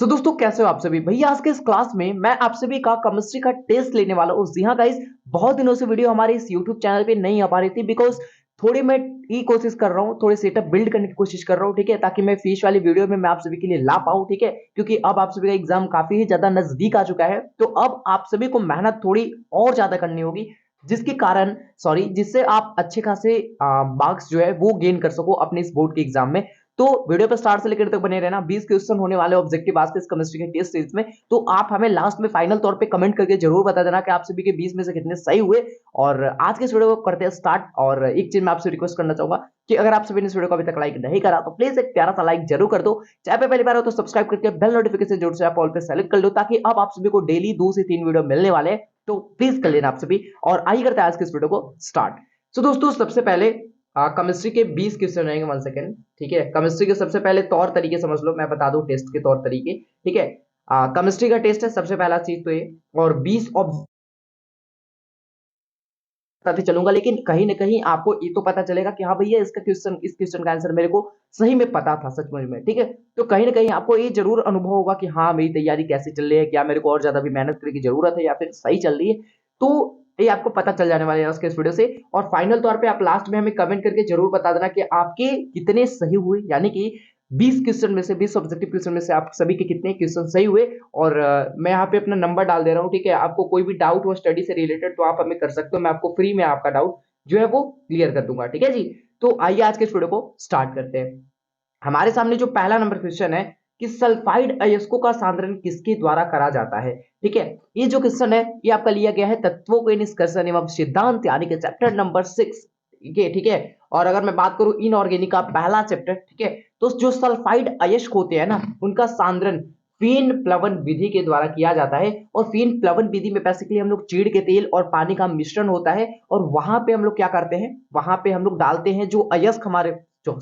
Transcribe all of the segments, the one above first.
तो दोस्तों कैसे हो आप सभी भैया। आज के इस क्लास में मैं आप सभी का केमिस्ट्री का टेस्ट लेने वाला हूँ। जी हाँ गाइस, बहुत दिनों से वीडियो हमारे इस यूट्यूब चैनल पे नहीं आ पा रही थी बिकॉज थोड़ी मैं ये कोशिश कर रहा हूँ, थोड़े सेटअप बिल्ड करने की कोशिश कर रहा हूँ, ठीक है, ताकि मैं फीस वाली वीडियो में मैं आप सभी के लिए ला पाऊँ, ठीक है, क्योंकि अब आप सभी का एग्जाम काफी ही ज्यादा नजदीक आ चुका है। तो अब आप सभी को मेहनत थोड़ी और ज्यादा करनी होगी, जिसके कारण जिससे आप अच्छे खासे मार्क्स जो है वो गेन कर सको अपने इस बोर्ड के एग्जाम में। तो वीडियो पे स्टार्ट से लेकर तक बने रहना। 20 क्वेश्चन होने वाले ऑब्जेक्टिव आज के इस केमिस्ट्री के टेस्ट सीरीज में। तो आप हमें लास्ट में फाइनल तौर पे कमेंट करके जरूर बता देना कि आप सभी के 20 में से कितने सही हुए। और आज के इस वीडियो को करते हैं स्टार्ट। और एक चीज मैं आपसे रिक्वेस्ट करना चाहूंगा कि अगर आप सभी ने इस वीडियो को अभी तक लाइक नहीं करा तो प्लीज एक प्यारा सा लाइक जरूर कर दो। चाहे पे पहली बार हो तो सब्सक्राइब करके बेल नोटिफिकेशन जरूर से आप ऑल पे सेलेक्ट कर लो, ताकि अब आप सभी को डेली 2 से 3 वीडियो मिलने वाले हैं। तो प्लीज कर लेना आप सभी। और आइए करते हैं आज के इस वीडियो को स्टार्ट। तो दोस्तों सबसे पहले केमिस्ट्री के 20 क्वेश्चन रहेंगे। 1 सेकंड, ठीक है। केमिस्ट्री के सबसे पहले तौर तरीके समझ लो, मैं बता दूं टेस्ट के तौर तरीके, ठीक है। केमिस्ट्री का टेस्ट है सबसे पहला चीज तो ये। और 20 ऑब्जेक्ट बताते चलूंगा, लेकिन कहीं ना कहीं आपको ये तो पता चलेगा कि हाँ भैया इसका क्वेश्चन, इस क्वेश्चन का आंसर मेरे को सही में पता था सचमुच में, ठीक है। तो कहीं ना कहीं आपको ये जरूर अनुभव होगा कि हाँ मेरी तैयारी कैसे चल रही है, क्या मेरे को और ज्यादा भी मेहनत करने की जरूरत है या फिर सही चल रही है। तो ये आपको पता चल जाने वाले हैं उसके इस वीडियो से। और फाइनल तौर पे आप लास्ट में हमें कमेंट करके जरूर बता देना कि आपके कितने सही हुए, यानी कि 20 क्वेश्चन में से, 20 ऑब्जेक्टिव क्वेश्चन में से आप सभी के कितने क्वेश्चन सही हुए। और मैं यहाँ पे अपना नंबर डाल दे रहा हूँ, ठीक है। आपको कोई भी डाउट हो स्टडी से रिलेटेड तो आप हमें कर सकते हो, मैं आपको फ्री में आपका डाउट जो है वो क्लियर कर दूंगा, ठीक है जी। तो आइए आज के इस वीडियो को स्टार्ट करते हैं। हमारे सामने जो पहला नंबर क्वेश्चन है कि सल्फाइड अयस्कों का सांद्रण किसके द्वारा करा जाता है, ठीक है। ये जो क्वेश्चन है ये आपका लिया गया है तत्वों के निष्कर्षण एवं सिद्धांत यानी कि चैप्टर नंबर 6, ठीक है। और अगर मैं बात करूं इनऑर्गेनिक का पहला चैप्टर, ठीक है, तो जो सल्फाइड अयस्क होते हैं ना उनका सांद्रण फीन प्लवन विधि के द्वारा किया जाता है। और फीन प्लवन विधि में बेसिकली हम लोग चीड़ के तेल और पानी का मिश्रण होता है, और वहां पे हम लोग क्या करते हैं, वहां पे हम लोग डालते हैं जो अयस्क हमारे जो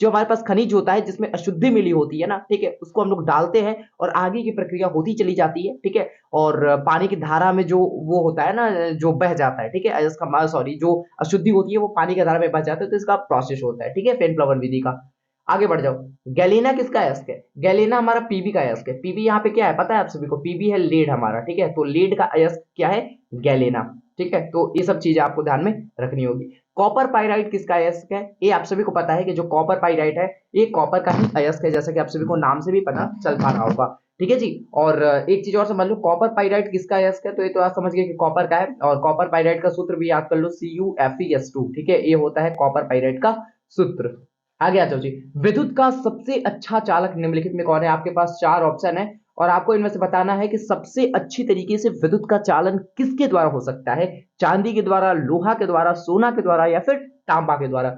हमारे पास खनिज होता है जिसमें अशुद्धि मिली होती है ना, ठीक है, उसको हम लोग डालते हैं और आगे की प्रक्रिया होती चली जाती है, ठीक है। और पानी की धारा में जो वो होता है ना, जो बह जाता है, ठीक है, अयस्क जो अशुद्धि होती है वो पानी की धारा में बह जाता है, तो इसका प्रोसेस होता है, ठीक है, फेन प्लवन विधि का। आगे बढ़ जाओ। गैलेना किसका अयस्क है? गैलेना हमारा पीबी का अयस्क है। पीबी यहाँ पे क्या है पता है आप सभी को? पीबी है लीड हमारा, ठीक है। तो लीड का अयस्क क्या है? गैलेना, ठीक है। तो ये सब चीजें आपको ध्यान में रखनी होगी। कॉपर पाइराइट किसका अयस्क है? ये आप सभी को पता है कि जो कॉपर पाइराइट है ये कॉपर का ही अयस्क है, जैसा कि आप सभी को नाम से भी पता चल पा रहा होगा, ठीक है जी। और एक चीज और समझ लो, कॉपर पाइराइट किसका अयस्क है? तो ये तो आप समझ गए कि कॉपर का है। और कॉपर पाइराइट का सूत्र भी याद कर लो, CuFeS2, ठीक है, ये होता है कॉपर पाइराइट का सूत्र। आगे आ जाओ जी। विद्युत का सबसे अच्छा चालक निम्नलिखित में कौन है? आपके पास 4 ऑप्शन है और आपको इनमें से बताना है कि सबसे अच्छी तरीके से विद्युत का चालन किसके द्वारा हो सकता है। चांदी के द्वारा, लोहा के द्वारा, सोना के द्वारा या फिर तांबा के द्वारा।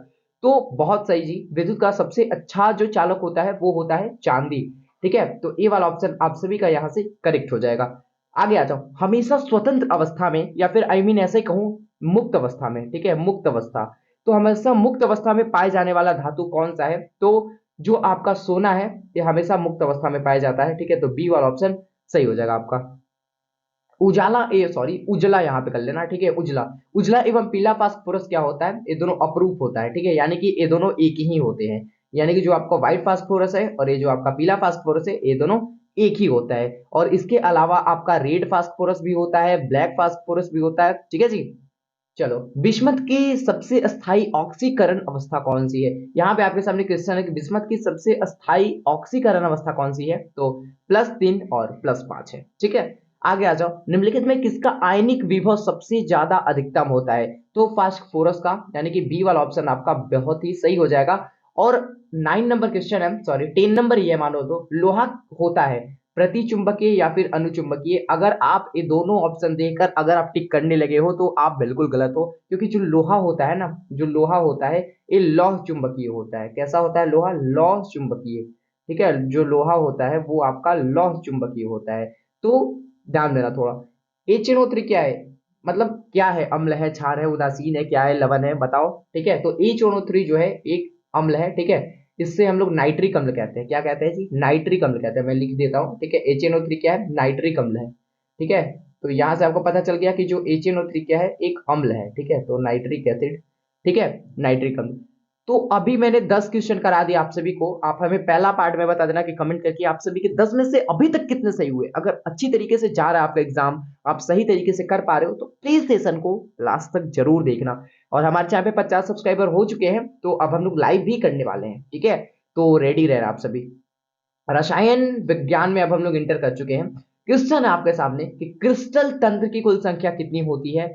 तो बहुत सही जी, विद्युत का सबसे अच्छा जो चालक होता है वो होता है चांदी, ठीक है। तो ये वाला ऑप्शन आप सभी का यहां से करेक्ट हो जाएगा। आगे आ जाओ। हमेशा स्वतंत्र अवस्था में या फिर ऐसे कहूं मुक्त अवस्था में, ठीक है, मुक्त अवस्था, तो हमेशा मुक्त अवस्था में पाए जाने वाला धातु कौन सा है? तो जो आपका सोना है ये हमेशा मुक्त अवस्था में पाया जाता है, ठीक है। तो बी वाला ऑप्शन सही हो जाएगा आपका। उजाला उजला यहाँ पे कर लेना, ठीक है। उजला, उजला एवं पीला फास्फोरस क्या होता है? ये दोनों अपरूप होता है, ठीक है, यानी कि ये दोनों एक ही होते हैं। यानी कि जो आपका व्हाइट फास्फोरस है और ये जो आपका पीला फास्फोरस है ये दोनों एक ही होता है। और इसके अलावा आपका रेड फास्फोरस भी होता है, ब्लैक फास्फोरस भी होता है, ठीक है जी। चलो, बिस्मथ की सबसे अस्थाई ऑक्सीकरण अवस्था कौन सी है? यहाँ पे आपके सामने क्वेश्चन है कि बिस्मथ की सबसे अस्थाई ऑक्सीकरण अवस्था कौन सी है? तो +3 और +5 है, ठीक है। आगे आ जाओ। निम्नलिखित में किसका आयनिक विभव सबसे ज्यादा अधिकतम होता है? तो फास्फोरस का, यानी कि बी वाला ऑप्शन आपका बहुत ही सही हो जाएगा। और 9 नंबर क्वेश्चन है, 10 नंबर ये मानो तो लोहा होता है प्रति चुंबकीय या फिर अनुचुंबकीय। अगर आप ये दोनों ऑप्शन देखकर अगर आप टिक करने लगे हो तो आप बिल्कुल गलत हो, क्योंकि जो लोहा होता है ना, जो लोहा होता है ये लौह चुंबकीय होता है। कैसा होता है लोहा? लौह चुंबकीय, ठीक है। जो लोहा होता है वो आपका लौह चुंबकीय होता है। तो ध्यान देना थोड़ा। HNO3 क्या है? मतलब क्या है? अम्ल है, क्षार है, उदासीन है, क्या है, लवण है, बताओ, ठीक है। तो HNO3 जो है एक अम्ल है, ठीक है। इससे हम लोग नाइट्रिक अम्ल कहते हैं। क्या कहते हैं जी? नाइट्रिक अम्ल कहते हैं। मैं लिख देता हूँ, ठीक है। HNO3 क्या है? नाइट्रिक अम्ल है, ठीक है। तो यहां से आपको पता चल गया कि जो HNO3 क्या है? एक अम्ल है, ठीक है। तो नाइट्रिक एसिड, ठीक है, नाइट्रिक अम्ल। तो अभी मैंने 10 क्वेश्चन करा दिए आप सभी को। आप हमें पहला पार्ट में बता देना कि कमेंट करके आप सभी के 10 में से अभी तक कितने सही हुए। अगर अच्छी तरीके से जा रहा है आपका एग्जाम, आप सही तरीके से कर पा रहे हो, तो प्लीज सेशन को लास्ट तक जरूर देखना। और हमारे चैनल पे 50 सब्सक्राइबर हो चुके हैं, तो अब हम लोग लाइव भी करने वाले हैं, ठीक है। तो रेडी रहना आप सभी। रसायन विज्ञान में अब हम लोग इंटर कर चुके हैं। क्वेश्चन है आपके सामने कि क्रिस्टल तंत्र की कुल संख्या कितनी होती है।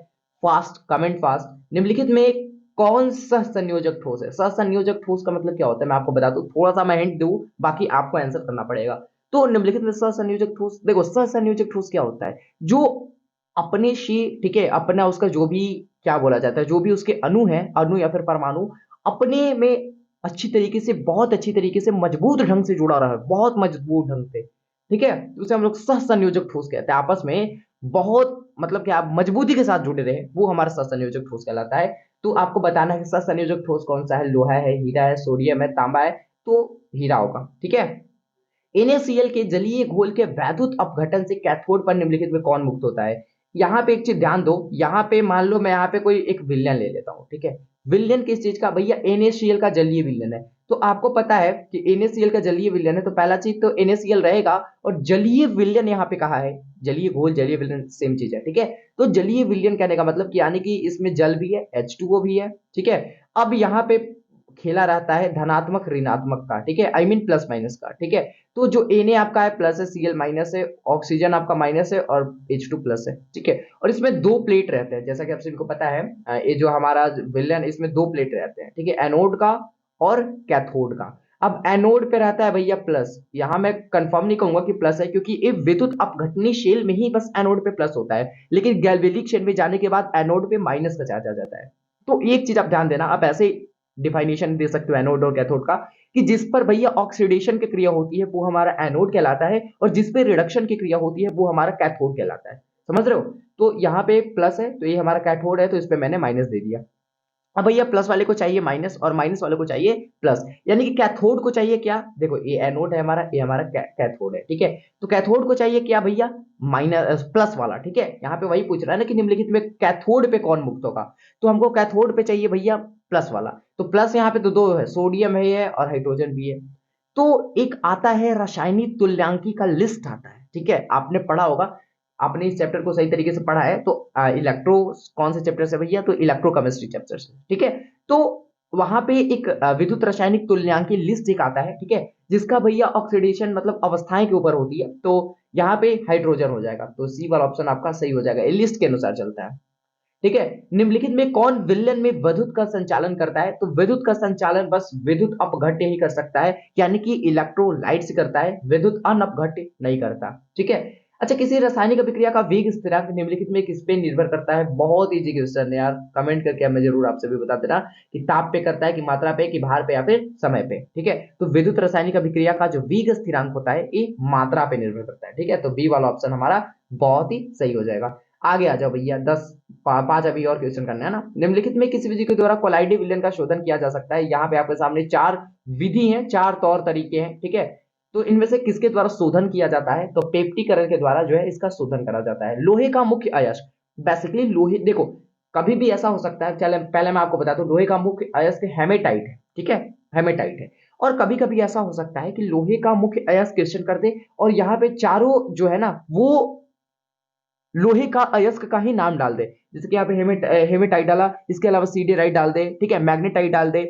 Fast comment fast. निम्नलिखित में कौन सा संयोजक ठोस है। सहसंयोजक ठोस का मतलब क्या होता है मैं आपको बता दूं, थोड़ा सा मैं हिंट दूं, बाकी आपको आंसर करना पड़ेगा। तो निम्नलिखित में सहसंयोजक ठोस, देखो सहसंयोजक ठोस क्या होता है, जो अपने शी, ठीक है, अपना उसका जो भी क्या बोला जाता है, जो भी उसके अणु है, अणु या फिर परमाणु अपने में अच्छी तरीके से, बहुत अच्छी तरीके से मजबूत ढंग से जुड़ा रहा है, बहुत मजबूत ढंग से, ठीक है, तो उसे हम लोग सहसंयोजक ठोस कहते हैं। आपस में बहुत मतलब कि आप मजबूती के साथ जुड़े रहे, वो हमारा सहसंयोजक ठोस कहलाता है। तो आपको बताना है कि सहसंयोजक ठोस कौन सा है। लोहा है, हीरा है, सोडियम है, तांबा है, तो हीरा होगा, ठीक है। NaCl के जलीय घोल के वैद्युत अपघटन से कैथोड पर निम्नलिखित में कौन मुक्त होता है। यहाँ पे एक चीज ध्यान दो, यहाँ पे मान लो मैं यहाँ पे कोई एक विलयन ले लेता हूँ, ठीक है। विलयन किस चीज का भैया, NaCl का जलीय विलयन है। तो आपको पता है कि NaCl का जलीय विलयन है, तो पहला चीज तो NaCl रहेगा। और जलीय विलयन यहाँ पे कहा है, जलीय घोल जलीय विलयन सेम चीज है, ठीक है। तो जलीय विलयन कहने का मतलब कि यानी कि इसमें जल भी है, H2O भी है, ठीक है। अब यहाँ पे खेला रहता है धनात्मक ऋणात्मक का, ठीक है, आई मीन प्लस माइनस का, ठीक है। तो जो Na आपका है प्लस है, Cl माइनस है, ऑक्सीजन आपका माइनस है और H2 प्लस है, ठीक है। और इसमें दो प्लेट रहते हैं, जैसा कि आप सभी को पता है। ये जो हमारा विलयन, इसमें दो प्लेट रहते हैं, ठीक है, एनोड का और कैथोड का। अब एनोड पे रहता है भैया प्लस, यहां मैं कंफर्म नहीं कहूंगा कि प्लस है, क्योंकि ये विद्युत अपघटनी शेल में ही बस एनोड पे प्लस होता है, लेकिन गैल्वेनिक शेल में जाने के बाद एनोड पे माइनस का चार्ज आ जाता है। तो एक चीज आप ध्यान देना, आप ऐसे डिफाइनेशन दे सकते हो एनोड और कैथोड का, कि जिस पर भैया ऑक्सीडेशन की क्रिया होती है वो हमारा एनोड कहलाता है, और जिस पे रिडक्शन की क्रिया होती है वो हमारा कैथोड कहलाता है। समझ रहे हो। तो यहाँ पे प्लस है तो ये हमारा कैथोड है, तो इस पे मैंने माइनस दे दिया। अब भैया प्लस वाले को चाहिए माइनस और माइनस वाले को चाहिए प्लस, यानी कि कैथोड को चाहिए क्या, देखो ये एनोड है हमारा, ये हमारा कैथोड है, ठीक है। तो कैथोड को चाहिए क्या भैया, माइनस प्लस वाला, ठीक है। यहाँ पे वही पूछ रहा है ना कि निम्नलिखित में कैथोड पे कौन मुक्त होगा, तो हमको कैथोड पे चाहिए भैया प्लस वाला। तो प्लस यहाँ पे तो दो है, सोडियम है ये और हाइड्रोजन भी है। तो एक आता है रासायनिक तुल्यांकी का लिस्ट आता है, ठीक है, आपने पढ़ा होगा, आपने इस चैप्टर को सही तरीके से पढ़ा है। तो इलेक्ट्रो कौन से चैप्टर से भैया, तो इलेक्ट्रोकेमिस्ट्री चैप्टर से, ठीक है। तो वहां पे एक विद्युत रासायनिक तुल्यांकी लिस्ट एक आता है, ठीक है, जिसका भैया ऑक्सीडेशन मतलब अवस्थाएं के ऊपर होती है। तो यहाँ पे हाइड्रोजन हो जाएगा, तो सी वाला ऑप्शन आपका सही हो जाएगा, ये लिस्ट के अनुसार चलता है, ठीक है। निम्नलिखित में कौन विलयन में विद्युत का संचालन करता है, तो विद्युत का संचालन बस विद्युत अपघट्य ही कर सकता है, यानी कि इलेक्ट्रोलाइट से करता है, विद्युत अनअपघट्य नहीं करता, ठीक है। अच्छा, किसी रासायनिक अभिक्रिया का वेग स्थिरांक निम्नलिखित में किस पे निर्भर करता है। बहुत इजी क्वेश्चन है यार, कमेंट करके हमें जरूर आपसे भी बता देना कि ताप पे करता है कि मात्रा पे कि भार पे या फिर समय पे, ठीक है। तो विद्युत रासायनिक अभिक्रिया का जो वेग स्थिरांक होता है ये मात्रा पे निर्भर करता है, ठीक है। तो बी वाला ऑप्शन हमारा बहुत ही सही हो जाएगा। आगे आ जाओ भैया, 5 अभी और क्वेश्चन करना है ना। निम्नलिखित में किसी विधि के द्वारा कोलाइडी विलयन का शोधन किया जा सकता है। यहाँ पे आपके सामने 4 विधि हैं, 4 तौर तरीके हैं, ठीक है। तो इनमें से किसके द्वारा शोधन किया जाता है, तो पेप्टिकरण के द्वारा जो है इसका शोधन करा जाता है। लोहे का मुख्य अयस्क, बेसिकली लोहे, देखो कभी भी ऐसा हो सकता है, चले पहले मैं आपको बता दूं, लोहे का मुख्य अयस्क हेमेटाइट है, ठीक है, हेमेटाइट है। और कभी कभी ऐसा हो सकता है कि लोहे का मुख्य अयस्क क्वेश्चन कर दे और यहाँ पे चारों जो है ना वो लोहे का अयस्क का ही नाम डाल दे, जैसे कि यहाँ पे हेमेटाइट डाला, इसके अलावा सीडेराइट डाल दे, ठीक है, मैग्नेटाइट डाल दे,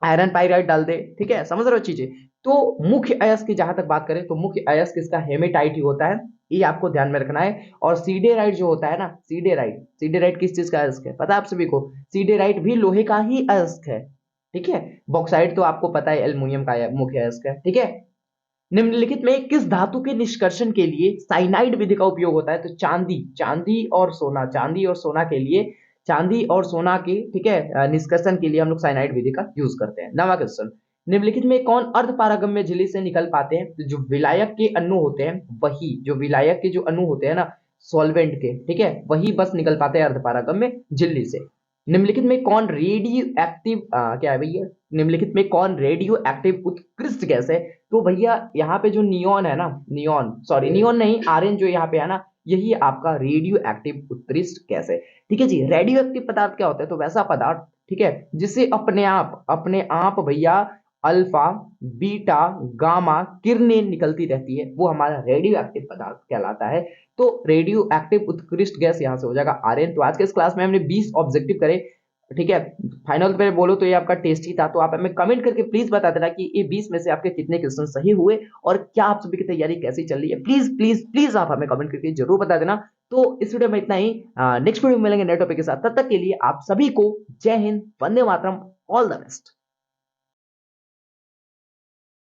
आयरन पाइराइट डाल दे, ठीक है, समझ रहे हो चीजें। तो मुख्य अयस्क की जहां तक बात करें तो मुख्य अयस्क इसका हेमेटाइट ही होता है, ये आपको ध्यान में रखना है। और सीडेराइट जो होता है ना, सीडेराइट, सीडेराइट किस चीज का अयस्क है पता है आप सभी को, सीडेराइट भी लोहे का ही अयस्क है, ठीक है। बॉक्साइट तो आपको पता है एल्युमिनियम का मुख्य अयस्क है, ठीक है। निम्नलिखित में किस धातु के निष्कर्षण के लिए साइनाइड विधि का उपयोग होता है, तो चांदी, चांदी और सोना, चांदी और सोना के लिए, चांदी और सोना की, ठीक है, निष्कर्षण के लिए हम लोग साइनाइड विधि का यूज करते हैं। नवा क्वेश्चन, निम्नलिखित में कौन अर्धपारगम्य झिल्ली से निकल पाते हैं, तो जो विलायक के अणु होते हैं, वही जो विलायक के जो अणु होते हैं ना सॉल्वेंट के, ठीक है, वही बस निकल पाते हैं अर्धपारगम्य झिल्ली से। निम्नलिखित में कौन रेडियो एक्टिव क्या है भैया, निम्नलिखित में कौन रेडियो एक्टिव उत्कृष्ट गैस है, तो भैया यहाँ पे जो नियॉन है ना, नियॉन सॉरी नियॉन नहीं, आर्यन जो यहाँ पे है ना, यही आपका रेडियो एक्टिव उत्कृष्ट गैस है, ठीक है जी। रेडियो एक्टिव पदार्थ क्या होता है, तो वैसा पदार्थ, ठीक है, जिससे अपने आप भैया अल्फा, बीटा, गामा किरणें निकलती रहती है, वो हमारा रेडियो एक्टिव पदार्थ कहलाता है। तो रेडियो एक्टिव उत्कृष्ट गैस यहां से हो जाएगा आर्यन। तो आज के इस क्लास में हमने 20 ऑब्जेक्टिव करे, ठीक है। फाइनल पे बोलो तो ये आपका टेस्ट ही था। तो आप हमें कमेंट करके प्लीज बता देना कि ये 20 में से आपके कितने क्वेश्चन सही हुए और क्या आप सभी की तैयारी कैसी चल रही है। प्लीज प्लीज प्लीज आप हमें कमेंट करके जरूर बता देना। तो इस वीडियो में इतना ही, नेक्स्ट वीडियो में मिलेंगे नए टॉपिक के साथ। तब तक के लिए आप सभी को जय Hind, Vande Mataram, all the best.